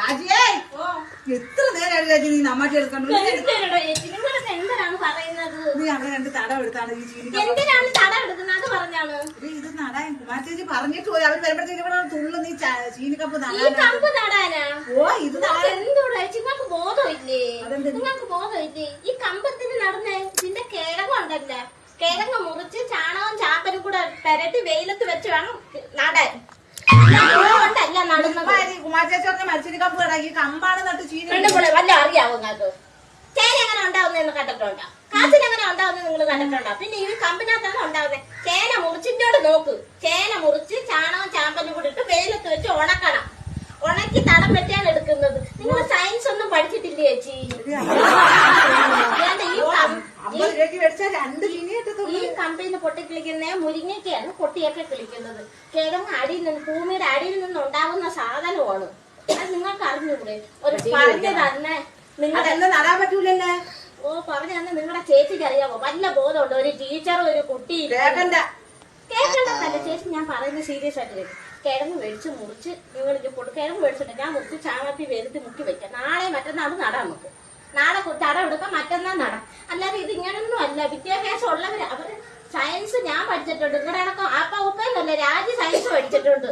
രാജിയേ എത്ര നേരം രാജി നീ നമ്മാട്ടി എടുക്കണ്ടു എന്തിനാണ് പറയുന്നത്? നീ അങ്ങനെ രണ്ട് തടം എടുത്താണ് ഈ ചീനി. എന്തിനാണ് തടം എടുക്കുന്നത്? അത് പറഞ്ഞാണ് ഇത് നടാൻ കുമാർ ചേച്ചി പറഞ്ഞിട്ട് പോയി. അവർ വരുമ്പോഴത്തേക്ക് ഇവിടെ തുള്ളു നീ ചീനിക്കപ്പ് കമ്പ് നടാനാ? ഓ ഇത് എന്തോടെ നിങ്ങൾക്ക് ബോധമില്ലേ? നിങ്ങൾക്ക് ബോധമില്ലേ? ഈ കമ്പത്തിന് നടന്നേ ഇതിന്റെ കിഴങ്ങ് ഉണ്ടല്ലേ, കിഴങ്ങ് മുറിച്ച് ചാണകവും ചാപ്പനും കൂടെ പെരട്ടി വെയിലത്ത് വെച്ച് വേണം നടാൻ. കൊണ്ടല്ല നടുന്നത്. കുമാർ ചേച്ചി പറഞ്ഞ മരിച്ചിരിക്കപ്പ് കിടക്കി കമ്പാണ് നട്ട് ചീനി വല്ല അറിയാവോ നിങ്ങൾക്ക്? ചേന എങ്ങനെ ഉണ്ടാവുന്നതെന്ന് കണ്ടിട്ടുണ്ടോ? കാച്ചിൽ എങ്ങനെ ഉണ്ടാവുന്നത് നിങ്ങൾ കണ്ടിട്ടുണ്ടോ? പിന്നെ ഈ കമ്പിനകത്താണ് ഉണ്ടാവുന്നത്. ചേന മുറിച്ചിട്ടോട് നോക്ക്. ചേന മുറിച്ച് ചാണകവും ചാമ്പലും കൂടി ഇട്ട് വെയിലത്ത് വെച്ച് ഉണക്കണം. ഉണക്കി തടം വെട്ടാണ് എടുക്കുന്നത്. നിങ്ങൾ സയൻസ് ഒന്നും പഠിച്ചിട്ടില്ലേ ചേച്ചി? ഈ കമ്പിന്ന് പൊട്ടിക്കിളിക്കുന്ന മുരിങ്ങയ്ക്കാണ് പൊട്ടിയൊക്കെ കിളിക്കുന്നത്. കിഴങ്ങ് അടിയിൽ നിന്ന്, ഭൂമിയുടെ അടിയിൽ നിന്ന് ഉണ്ടാകുന്ന സാധനമാണ്. അത് നിങ്ങൾക്ക് അറിഞ്ഞൂടെ? ഒരു പറഞ്ഞു തന്നെ നടാൻ പറ്റൂലല്ലേ? ഓ പറഞ്ഞു തന്നെ നിങ്ങളുടെ ചേച്ചിക്ക് അറിയാമോ? വല്ല ബോധമുണ്ടോ? ഒരു ടീച്ചറും ഒരു കുട്ടി കേൾക്കണ്ടല്ല ചേച്ചി. ഞാൻ പറയുന്നത് സീരിയസ് ആയിട്ട്. കിഴങ്ങ് മേടിച്ച് മുറിച്ച് നിങ്ങൾ കിഴങ്ങ് മേടിച്ചിട്ട് ഞാൻ മുറിച്ച് ചാണകത്തിൽ വെറുതെ മുക്കി വെക്കാം. നാളെ മറ്റന്നാൾ നടാൻ നമുക്ക്. നാളെ തടം എടുക്കാം, മറ്റന്നാൾ നടാം. അല്ലാതെ ഇത് ഇങ്ങനൊന്നും അല്ല. വിദ്യാഭ്യാസം ഉള്ളവര് അവര് സയൻസ് ഞാൻ പഠിച്ചിട്ടുണ്ട്. നിങ്ങളുടെ അടക്കം ആപ്പ ഉപ്പന്നല്ലേ രാജി സയൻസ് പഠിച്ചിട്ടുണ്ട്.